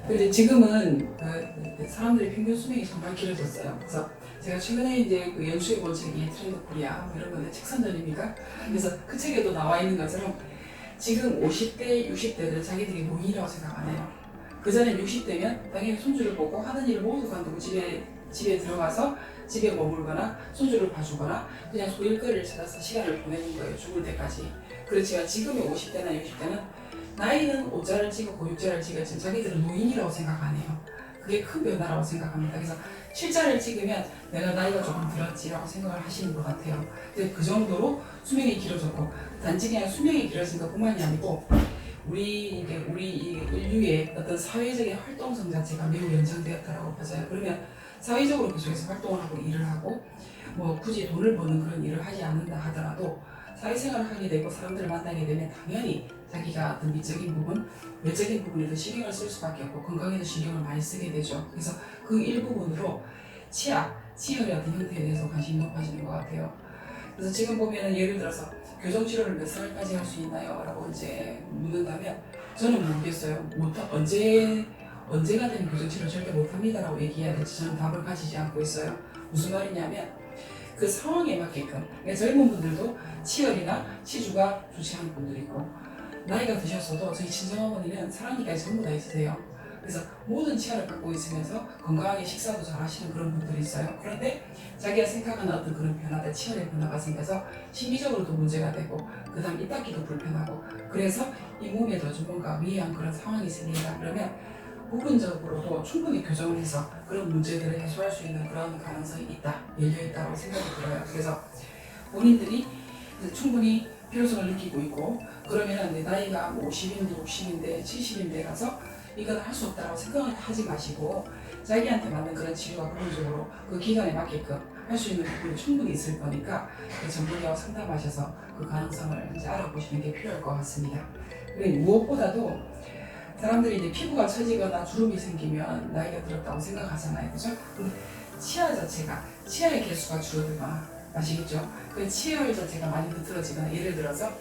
근데 지금은 사람들의 평균 수명이 정말 길어졌어요. 그래서 제가 최근에 이제 그 연수해 본 책이 트렌드 코리아 뭐 이런 거는 책선전입니까? 그래서 그 책에도 나와 있는 것처럼 지금 50대, 60대들은 자기들이 노인이라고 생각 안 해요. 그 전에 60대면 당연히 손주를 보고 하는 일을 모두 관두고 집에 들어가서 집에 머물거나 손주를 봐주거나 그냥 소일거리를 찾아서 시간을 보내는 거예요. 죽을 때까지. 그렇지만 지금의 50대나 60대는 나이는 5자를 찍었고 6자를 찍었지만 자기들은 노인이라고 생각 안 해요. 그게 큰 변화라고 생각합니다. 그래서 7자를 찍으면 내가 나이가 조금 들었지라고 생각을 하시는 것 같아요. 근데 그 정도로 수명이 길어졌고 단지 그냥 수명이 길어진 것뿐만이 아니고 우리 이 인류의 어떤 사회적인 활동성 자체가 매우 연장되었다라고 봐져요. 그러면 사회적으로 계속해서 활동을 하고 일을 하고 뭐 굳이 돈을 버는 그런 일을 하지 않는다 하더라도 사회생활을 하게 되고 사람들을 만나게 되면 당연히 자기가 어떤 미적인 부분, 외적인 부분에도 신경을 쓸 수밖에 없고 건강에도 신경을 많이 쓰게 되죠. 그래서 그 일부분으로 치열의 어떤 형태에 대해서 관심이 높아지는 것 같아요. 그래서 지금 보면은 예를 들어서 교정치료를 몇 살까지 할 수 있나요? 라고 이제 묻는다면 저는 모르겠어요. 언제가 되는 교정치료 절대 못합니다라고 얘기해야 될지 저는 답을 가지지 않고 있어요. 무슨 말이냐면 그 상황에 맞게끔 그러니까 젊은 분들도 치열이나 치주가 좋지 않은 분들이 있고 나이가 드셨어도 저희 친정어머니는 사랑니까지 전부 다 있으세요. 그래서 모든 치아를 갖고 있으면서 건강하게 식사도 잘 하시는 그런 분들이 있어요. 그런데 자기가 생각하는 어떤 그런 변화들, 치열의 변화가 생겨서 심리적으로도 문제가 되고 그 다음 입 닫기도 불편하고 그래서 이 몸에도 좀 뭔가 위해한 그런 상황이 생긴다 그러면 부분적으로도 충분히 교정을 해서 그런 문제들을 해소할 수 있는 그런 가능성이 있다, 열려있다고 생각이 들어요. 그래서 본인들이 충분히 필요성을 느끼고 있고 그러면 내 나이가 50인데 60인데 70인데 가서 이건 할 수 없다고 생각을 하지 마시고 자기한테 맞는 그런 치료가 부분적으로 그 기간에 맞게끔 할 수 있는 부분이 충분히 있을 거니까 그 전문의하고 상담하셔서 그 가능성을 이제 알아보시는 게 필요할 것 같습니다. 그리고 무엇보다도 사람들이 이제 피부가 처지거나 주름이 생기면 나이가 들었다고 생각하잖아요. 그죠? 치아 자체가, 치아의 개수가 줄어들거나, 아시겠죠? 그 치열 자체가 많이 비틀어지거나, 예를 들어서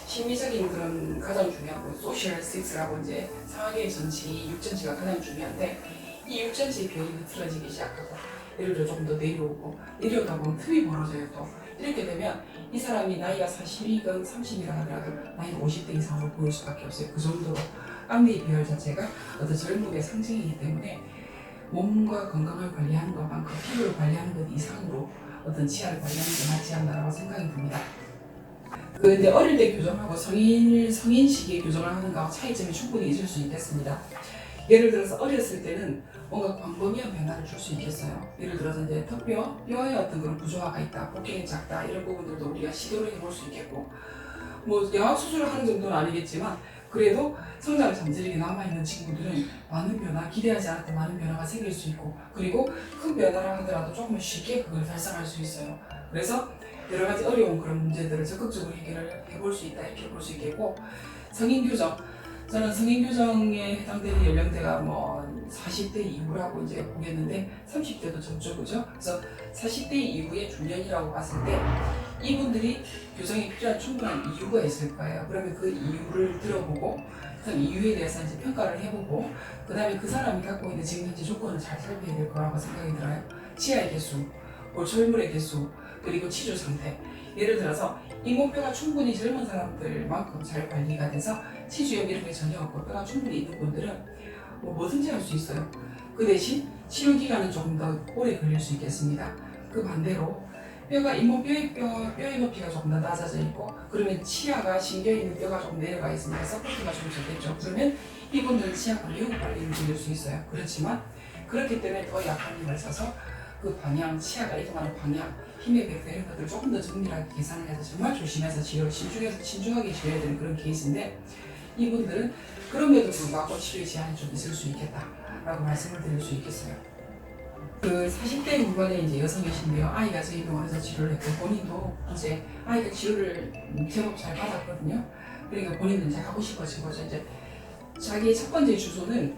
심리적인 그런 가장 중요한 거, 소셜 스틱스라고 이제 상하계의 전치, 육전치가 가장 중요한데, 이 육전치의 벽이 비틀어지기 시작하고, 예를 들어 조금 더 내려오다 보면 틈이 벌어져요 또. 이렇게 되면 이 사람이 나이가 40이건 30이라 하더라도 나이가 50대 이상으로 보일 수밖에 없어요. 그 정도로 앞니 비율 자체가 어떤 젊음의 상징이기 때문에 몸과 건강을 관리하는 것만큼 피부를 관리하는 것 이상으로 어떤 치아를 관리하는 게 맞지 않나라고 생각이 듭니다. 근데 어릴 때 교정하고 성인 시기에 교정을 하는 거하고 차이점이 충분히 있을 수 있겠습니다. 예를 들어서 어렸을 때는 뭔가 광범위한 변화를 줄 수 있겠어요. 예를 들어서 이제 뼈에 어떤 그런 부조화가 있다, 복경이 작다 이런 부분들도 우리가 시도를 해볼 수 있겠고 뭐 양악 수술을 하는 정도는 아니겠지만 그래도 성장을 잠재력이 남아있는 친구들은 많은 변화, 기대하지 않았던 많은 변화가 생길 수 있고 그리고 큰 변화라 하더라도 조금 쉽게 그걸 달성할 수 있어요. 그래서 여러 가지 어려운 그런 문제들을 적극적으로 해결을 해볼 수 있다 이렇게 볼 수 있겠고 성인 교정 저는 성인 교정에 해당되는 연령대가 뭐 40대 이후라고 이제 보겠는데 30대도 적죠, 그죠? 그래서 40대 이후의 중년이라고 봤을 때 이분들이 교정이 필요한 충분한 이유가 있을 거예요. 그러면 그 이유를 들어보고 그 이유에 대해서 이제 평가를 해보고 그 다음에 그 사람이 갖고 있는 지금 현재 조건을 잘 살펴야 될 거라고 생각이 들어요. 치아의 개수, 골철물의 개수, 그리고 치주 상태. 예를 들어서 잇몸뼈가 충분히 젊은 사람들만큼 잘 관리가 돼서 치주염 이런 게 전혀 없고 뼈가 충분히 있는 분들은 뭐든지 할 수 있어요. 그 대신 치료 기간은 조금 더 오래 걸릴 수 있겠습니다. 그 반대로 뼈가 뼈의 높이가 조금 더 낮아져 있고 그러면 치아가 신겨 있는 뼈가 조금 내려가 있으니까 서포트가 좀 적겠죠. 그러면 이분들은 치아가 매우 빨리 움직일 수 있어요. 그렇지만 그렇기 때문에 더 약한 힘을 써서 그 방향, 치아가 이동하는 방향, 힘의 벡터 이런 것들을 조금 더 정밀하게 계산을 해서 정말 조심해서 치료를 신중하게 치료해야 되는 그런 케이스인데 이분들은 그럼에도 불구하고 치료의 제한이 좀 있을 수 있겠다라고 말씀을 드릴 수 있겠어요. 그 40대 후반에 이제 여성이신데요. 아이가 저희 병원에서 치료를 했고 본인도 이제 아이가 치료를 제법 잘 받았거든요. 그러니까 본인은 이제 하고 싶어진 거죠. 이제 자기의 첫 번째 주소는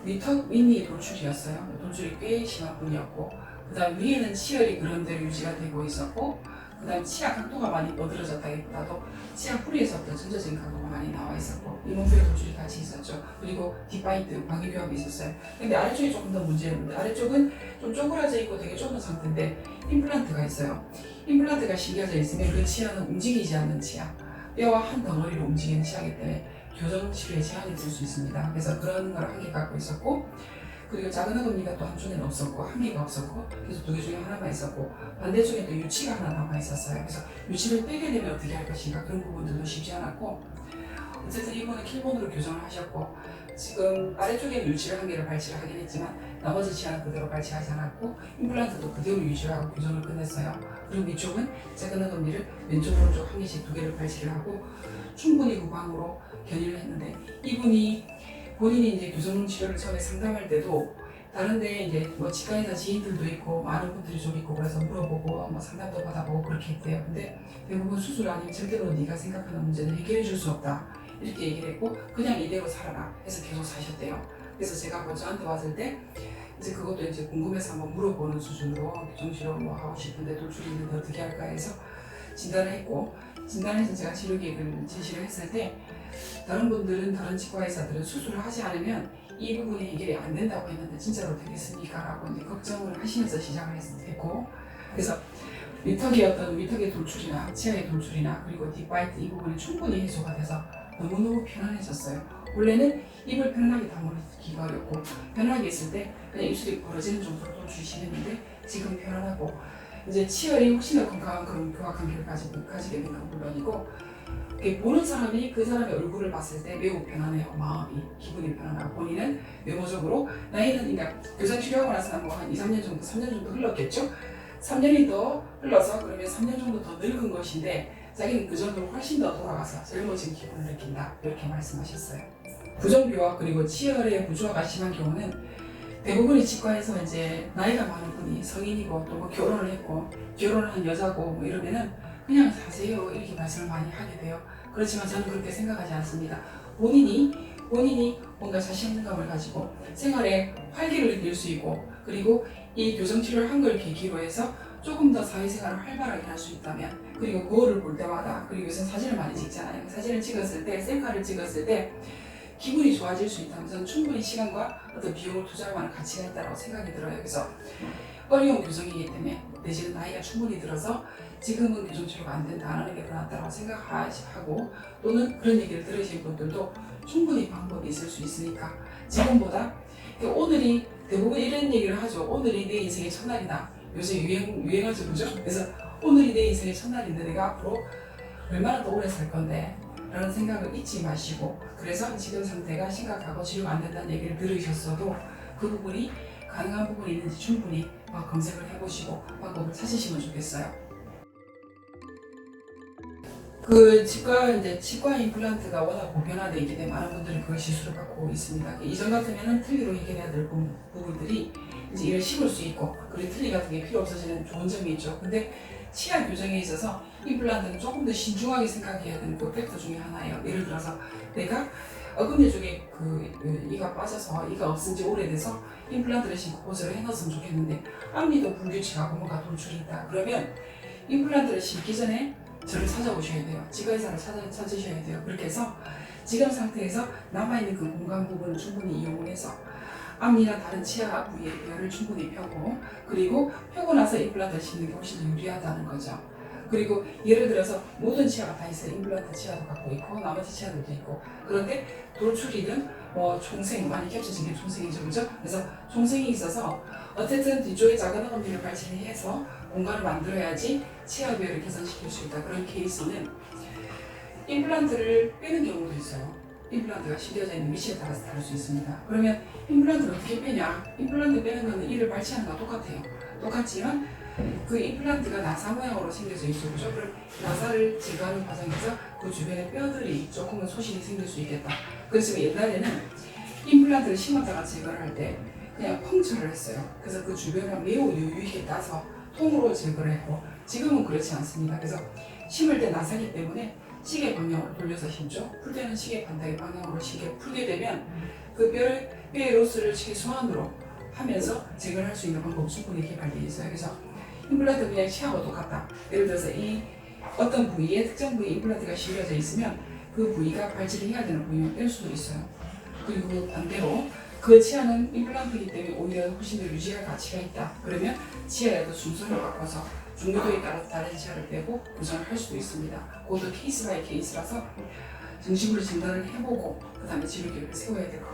위턱 윗니 돌출이었어요. 돌출이 꽤 심한 분이었고 그 다음 위에는 치열이 그런 대로 유지가 되고 있었고 그 다음 치아 각도가 많이 어드러졌다기보다도 치아 뿌리에서부터 전체적인 각도가 많이 나와 있었고 잇몸뼈 돌출이 같이 있었죠. 그리고 뒷바이트, 방위교합이 있었어요. 근데 아래쪽이 조금 더 문제였는데 아래쪽은 좀 쪼그라져 있고 되게 좁은 상태인데 임플란트가 있어요. 임플란트가 심겨져 있으면 그 치아는 움직이지 않는 치아, 뼈와 한 덩어리로 움직이는 치아이기 때문에 교정 치료에 제한이 될 수 있습니다. 그래서 그런 걸 한 개 갖고 있었고, 그리고 작은 어금니가 또 한쪽에는 없었고 한 개가 없었고, 그래서 두 개 중에 하나만 있었고 반대쪽에 또 유치가 하나 남아 있었어요. 그래서 유치를 빼게 되면 어떻게 할 것인가, 그런 부분들도 쉽지 않았고, 어쨌든 이번에 킬본으로 교정을 하셨고 지금 아래쪽에는 유치를 한 개를 발치를 하긴 했지만 나머지 치아는 그대로 발치하지 않았고 임플란트도 그대로 유지하고 교정을 끝냈어요. 그리고 위쪽은 작은 어금니를 왼쪽 오른쪽 한 개씩 두 개를 발치를 하고 충분히 구강으로 견인을 했는데, 이분이 본인이 이제 교정 치료를 처음에 상담할 때도 다른데 이제 뭐 치과의사 지인들도 있고 많은 분들이 좀 있고 그래서 물어보고 뭐 상담도 받아보고 그렇게 했대요. 근데 대부분 수술 아니면 절대로 네가 생각하는 문제는 해결해 줄 수 없다 이렇게 얘기를 했고, 그냥 이대로 살아라 해서 계속 사셨대요. 그래서 제가 한번 저한테 왔을 때 이제 그것도 이제 궁금해서 한번 물어보는 수준으로 교정치료 뭐 하고 싶은데 돌출이 있는데 어떻게 할까 해서 진단을 했고, 진단해서 제가 치료 계획을 제시를 했을 때 다른 분들은, 다른 치과 의사들은 수술을 하지 않으면 이 부분이 해결이 안 된다고 했는데 진짜로 되겠습니까? 라고 이제 걱정을 하시면서 시작을 했고, 그래서 위턱의 돌출이나 치아의 돌출이나 그리고 뒷바이트 이 부분이 충분히 해소가 돼서 너무너무 편안해졌어요. 원래는 입을 편안하게 다물기가 어렵고 편안하게 있을 때 그냥 입술이 벌어지는 정도로 돌출이 심했는데 지금 편안하고 이제 치열이 훨씬 더 건강한 그런 교합관계를 가지게 된 건 물론이고, 보는 사람이 그 사람의 얼굴을 봤을 때 매우 편안해요. 마음이, 기분이 편안하고 본인은 외모적으로 나이는 그러니까 교정 치료하고 나서 뭐 한 2, 3년 정도, 3년 정도 흘렀겠죠? 3년이 더 흘러서 그러면 3년 정도 더 늙은 것인데 자기는 그 전으로 훨씬 더 돌아가서 젊어진 기분을 느낀다 이렇게 말씀하셨어요. 부정교합 그리고 치열의 부조화가 심한 경우는 대부분의 치과에서 이제 나이가 많은 분이 성인이고 또 뭐 결혼을 했고 결혼을 한 여자고 뭐 이러면은 그냥 사세요 이렇게 말씀을 많이 하게 돼요. 그렇지만 저는 그렇게 생각하지 않습니다. 본인이 뭔가 자신감을 가지고 생활에 활기를 느낄 수 있고, 그리고 이 교정치료를 한 걸 계기로 해서 조금 더 사회생활을 활발하게 할 수 있다면, 그리고 거울을 볼 때마다, 그리고 요새 사진을 많이 찍잖아요. 사진을 찍었을 때, 셀카를 찍었을 때 기분이 좋아질 수 있다면 저는 충분히 시간과 어떤 비용을 투자할 만한 가치가 있다고 생각이 들어요. 그래서 어려운 교정이기 때문에 내지는 나이가 충분히 들어서 지금은 교정치료가 안 된다, 안 하는 게 더 낫다고 생각하고, 또는 그런 얘기를 들으신 분들도 충분히 방법이 있을 수 있으니까 지금보다, 오늘이 대부분 이런 얘기를 하죠. 오늘이 내 인생의 첫날이다. 요새 유행하죠, 그죠? 그래서 오늘이 내 인생의 첫날인데 내가 앞으로 얼마나 더 오래 살 건데 라는 생각을 잊지 마시고, 그래서 지금 상태가 심각하고 치료가 안 된다는 얘기를 들으셨어도 그 부분이 가능한 부분이 있는지 충분히 검색을 해보시고 방법을 찾으시면 좋겠어요. 그 치과 임플란트가 워낙 보편화되어 있기 때문에 많은 분들이 그걸 시술을 받고 있습니다. 이전 같으면 틀니로 해결해야 될 부분들이 이제 이를 씹을 수 있고, 그리고 틀니 같은 게 필요 없어지는 좋은 점이 있죠. 근데 치아 교정에 있어서 임플란트는 조금 더 신중하게 생각해야 되는 그 팩터 중에 하나예요. 예를 들어서 내가 어금니 쪽에 이가 빠져서 이가 없은 지 오래돼서 임플란트를 신고 보조를 해놨으면 좋겠는데 앞니도 불규칙하고 뭔가 돌출이 있다. 그러면 임플란트를 심기 전에 저를 찾아오셔야 돼요. 치과의사를 찾으셔야 돼요. 그렇게 해서 지금 상태에서 남아있는 그 공간 부분을 충분히 이용을 해서 앞니나 다른 치아 부위의 뼈를 충분히 펴고, 그리고 펴고 나서 임플란트를 심는 게 훨씬 더 유리하다는 거죠. 그리고 예를 들어서 모든 치아가 다 있어요. 임플란트 치아도 갖고 있고 나머지 치아들도 있고, 그런데 돌출이든 뭐 총생, 많이 겹쳐진 게 총생이죠, 그죠? 그래서 총생이 있어서 어쨌든 뒤쪽에 작은 어금니를 발치해서 공간을 만들어야지 치아비를 개선시킬 수 있다. 그런 케이스는 임플란트를 빼는 경우도 있어요. 임플란트가 심겨져 있는 위치에 따라서 다를 수 있습니다. 그러면 임플란트를 어떻게 빼냐? 임플란트 빼는 거는 이를 발치하는 거와 똑같아요. 똑같지만 그 임플란트가 나사 모양으로 생겨져 있죠, 그죠? 그럼 나사를 제거하는 과정에서 그 주변에 뼈들이 조금은 소실이 생길 수 있겠다. 그렇지만 옛날에는 임플란트를 심었다가 제거를 할 때 그냥 펑처를 했어요. 그래서 그 주변을 매우 여유 있게 따서 통으로 제거를 했고, 지금은 그렇지 않습니다. 그래서 심을 때 나사기 때문에 시계 방향으로 돌려서 심죠. 풀 때는 시계 반대의 방향으로 풀게 되면 그 뼈의 로스를 최소한으로 하면서 제거를 할 수 있는 방법이 충분히 개발되어 있어요. 그래서 임플란트 그냥 치아하고 똑같다. 예를 들어서 이 어떤 부위에 특정 부위에 임플란트가 실려져 있으면 그 부위가 발치를 해야 되는 부위면 뺄 수도 있어요. 그리고 반대로 그 치아는 임플란트이기 때문에 오히려 훨씬 더 유지할 가치가 있다. 그러면 치아에도 순서를 바꿔서 중요도에 따라서 다른 치아를 빼고 교정을 할 수도 있습니다. 그것도 케이스 바이 케이스라서 정식으로 진단을 해보고 그 다음에 치료 계획을 세워야 될 것 같아요.